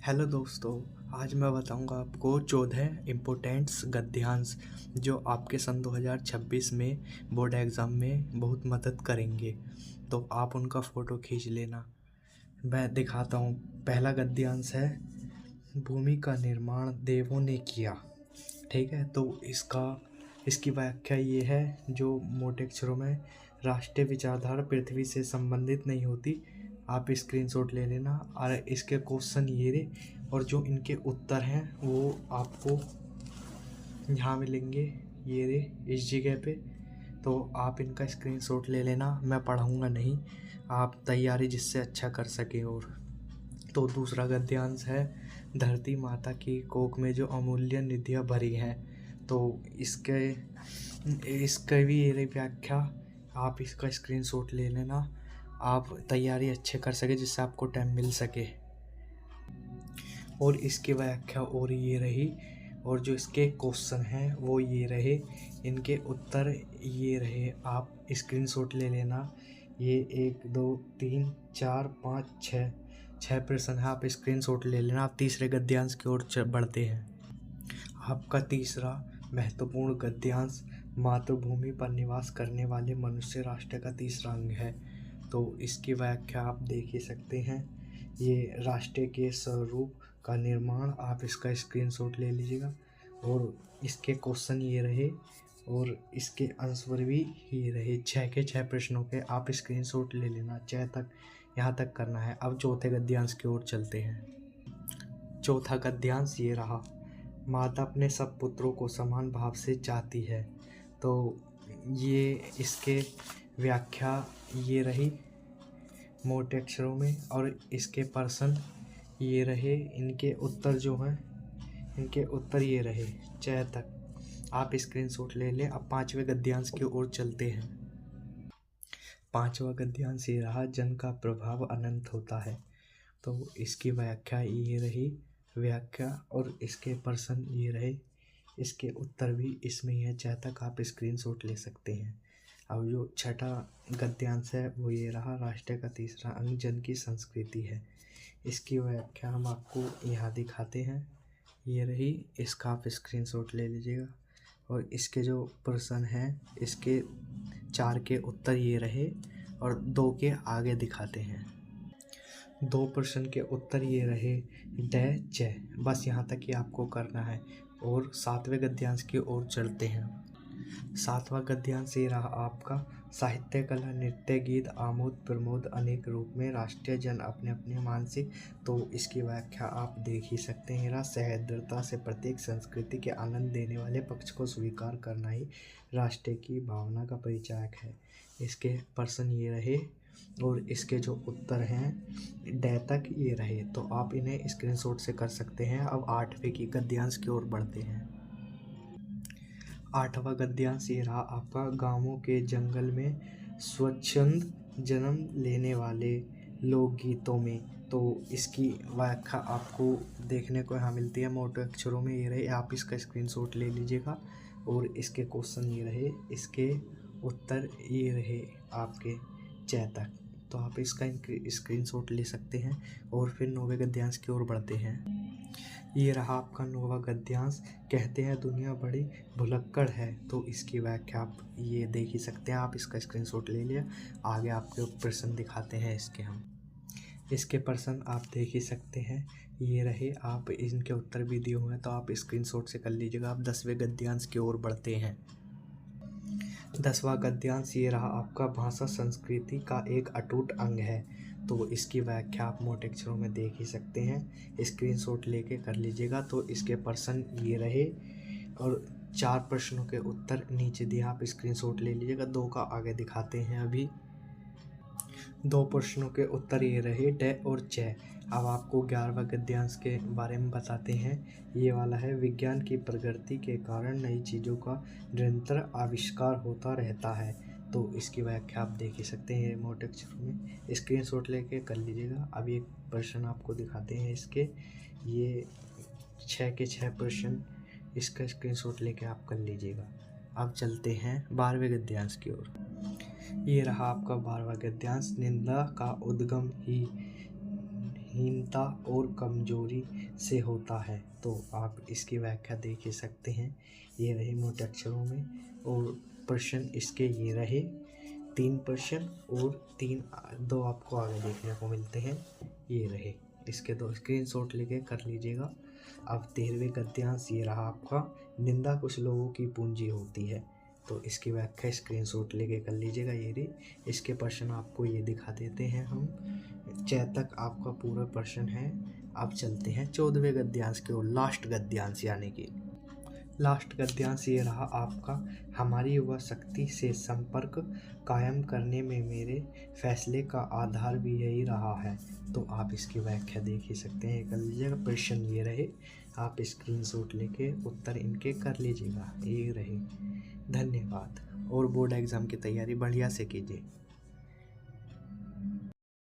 Hello दोस्तों। आज मैं बताऊंगा आपको 14 इम्पोर्टेंट्स गद्यांश जो आपके सन 2026 में बोर्ड एग्ज़ाम में बहुत मदद करेंगे। तो आप उनका फ़ोटो खींच लेना। मैं दिखाता हूँ। पहला गद्यांश है, भूमि का निर्माण देवों ने किया। ठीक है, तो इसकी व्याख्या ये है, जो मोटे अक्षरों में, राष्ट्रीय विचारधारा पृथ्वी से संबंधित नहीं होती। आप स्क्रीनशॉट ले लेना। और इसके क्वेश्चन ये रहे, और जो इनके उत्तर हैं वो आपको यहाँ मिलेंगे, ये रहे इस जगह पे। तो आप इनका स्क्रीनशॉट ले लेना। मैं पढ़ाऊँगा नहीं, आप तैयारी जिससे अच्छा कर सके। और तो दूसरा गद्यांश है, धरती माता की कोख में जो अमूल्य निधियाँ भरी हैं। तो इसके इसके भी ये रही व्याख्या। आप इसका स्क्रीनशॉट ले लेना, आप तैयारी अच्छे कर सके, जिससे आपको टाइम मिल सके। और इसकी व्याख्या और ये रही, और जो इसके क्वेश्चन हैं वो ये रहे, इनके उत्तर ये रहे। आप स्क्रीनशॉट ले लेना। ये 1 2 3 4 5 छः प्रश्न है। आप स्क्रीनशॉट ले लेना। आप तीसरे गद्यांश की ओर बढ़ते हैं। आपका तीसरा महत्वपूर्ण गद्यांश, मातृभूमि पर निवास करने वाले मनुष्य राष्ट्र का तीसरा अंग है। तो इसकी व्याख्या आप देख ही सकते हैं। ये राष्ट्र के स्वरूप का निर्माण, आप इसका स्क्रीनशॉट ले लीजिएगा। और इसके क्वेश्चन ये रहे, और इसके आंसर भी ये रहे। 6 के 6 प्रश्नों के आप स्क्रीनशॉट ले लेना। 6 तक यहाँ तक करना है। अब चौथे गद्यांश की ओर चलते हैं। चौथा गद्यांश ये रहा, माता अपने सब पुत्रों को समान भाव से चाहती है। तो ये इसके व्याख्या ये रही मोटे अक्षरों में, और इसके प्रश्न ये रहे। इनके उत्तर जो हैं, इनके उत्तर ये रहे 6 तक। आप स्क्रीनशॉट ले लें। अब पांचवें गद्यांश की ओर चलते हैं। पांचवा गद्यांश ये रहा, जन का प्रभाव अनंत होता है। तो इसकी व्याख्या ये रही व्याख्या, और इसके प्रश्न ये रहे। इसके उत्तर भी इसमें ही है। 6 तक आप स्क्रीनशॉट ले सकते हैं। अब जो छठा गद्यांश है वो ये रहा, राष्ट्र का तीसरा अंग जन की संस्कृति है। इसकी व्याख्या हम आपको यहाँ दिखाते हैं। ये रही, इसका आप स्क्रीनशॉट ले लीजिएगा। और इसके जो प्रश्न हैं, इसके 4 के उत्तर ये रहे, और 2 के आगे दिखाते हैं। 2 प्रश्न के उत्तर ये रहे, ड च। बस यहाँ तक ही आपको करना है। और 7वें गद्यांश की ओर चलते हैं। 7वां गद्यांश ये रहा आपका, साहित्य, कला, नृत्य, गीत, आमोद प्रमोद अनेक रूप में राष्ट्रीय जन अपने अपने मानसिक। तो इसकी व्याख्या आप देख ही सकते हैं। सहृदयता से प्रत्येक संस्कृति के आनंद देने वाले पक्ष को स्वीकार करना ही राष्ट्र की भावना का परिचायक है। इसके प्रश्न ये रहे, और इसके जो उत्तर हैं ड तक ये रहे। तो आप इन्हें स्क्रीनशॉट से कर सकते हैं। अब 8वें की गद्यांश की ओर बढ़ते हैं। 8वां गद्यांश ये रहा आपका, गांवों के जंगल में स्वच्छंद जन्म लेने वाले लोकगीतों में। तो इसकी व्याख्या आपको देखने को यहाँ मिलती है मोटे अक्षरों में। ये रहे, आप इसका स्क्रीनशॉट ले लीजिएगा। और इसके क्वेश्चन ये रहे, इसके उत्तर ये रहे आपके 6 तक। तो आप इसका स्क्रीनशॉट ले सकते हैं। और फिर 9वें गद्यांश की ओर बढ़ते हैं। ये रहा आपका 9वां गद्यांश, कहते हैं दुनिया बड़ी भुलक्कड़ है। तो इसकी व्याख्या आप ये देख ही सकते हैं। आप इसका स्क्रीनशॉट ले लिया। आगे आपके प्रश्न दिखाते हैं इसके हम। इसके प्रश्न आप देख ही सकते हैं। ये रहे, आप इनके उत्तर भी दिए हुए हैं, तो आप स्क्रीनशॉट से कर लीजिएगा। आप 10वें गद्यांश की ओर बढ़ते हैं। 10वां गद्यांश ये रहा आपका, भाषा संस्कृति का एक अटूट अंग है। तो इसकी व्याख्या आप मोटे अक्षरों में देख ही सकते हैं। स्क्रीनशॉट लेके कर लीजिएगा। तो इसके प्रश्न ये रहे, और 4 प्रश्नों के उत्तर नीचे दिए। आप स्क्रीनशॉट ले लीजिएगा। 2 का आगे दिखाते हैं अभी। 2 प्रश्नों के उत्तर ये रहे, ड और च। अब आपको 11वां गद्यांश के बारे में बताते हैं। ये वाला है, विज्ञान की प्रगति के कारण नई चीज़ों का निरंतर आविष्कार होता रहता है। तो इसकी व्याख्या आप देख ही सकते हैं मोटे अक्षरों में। स्क्रीनशॉट लेके कर लीजिएगा। अब एक प्रश्न आपको दिखाते हैं इसके, ये 6 के 6 प्रश्न। इसका स्क्रीनशॉट लेके आप कर लीजिएगा। अब चलते हैं 12वें गद्यांश की ओर। ये रहा आपका 12वां गद्यांश, निंदा का उद्गम ही हीनता और कमजोरी से होता है। तो आप इसकी व्याख्या देख ही सकते हैं। ये रहे मोटे अक्षरों में, और प्रश्न इसके ये रहे 3 प्रश्न, और 2 आपको आगे देखने को मिलते हैं। ये रहे, इसके 2 स्क्रीनशॉट लेके कर लीजिएगा। अब 13वें गद्यांश ये रहा आपका, निंदा कुछ लोगों की पूंजी होती है। तो इसकी व्याख्या स्क्रीनशॉट लेके कर लीजिएगा। ये रही, इसके प्रश्न आपको ये दिखा देते हैं हम। तक आपका पूरा प्रश्न है। अब चलते हैं 14वें गद्यांश के ओर, लास्ट गद्यांश, यानी कि लास्ट गद्यांश ये रहा आपका, हमारी युवा शक्ति से संपर्क कायम करने में मेरे फैसले का आधार भी यही रहा है। तो आप इसकी व्याख्या देख ही सकते हैं, कर लीजिएगा। प्रश्न ये रहे, आप स्क्रीनशॉट लेके उत्तर इनके कर लीजिएगा। ये रहे, धन्यवाद। और बोर्ड एग्ज़ाम की तैयारी बढ़िया से कीजिए।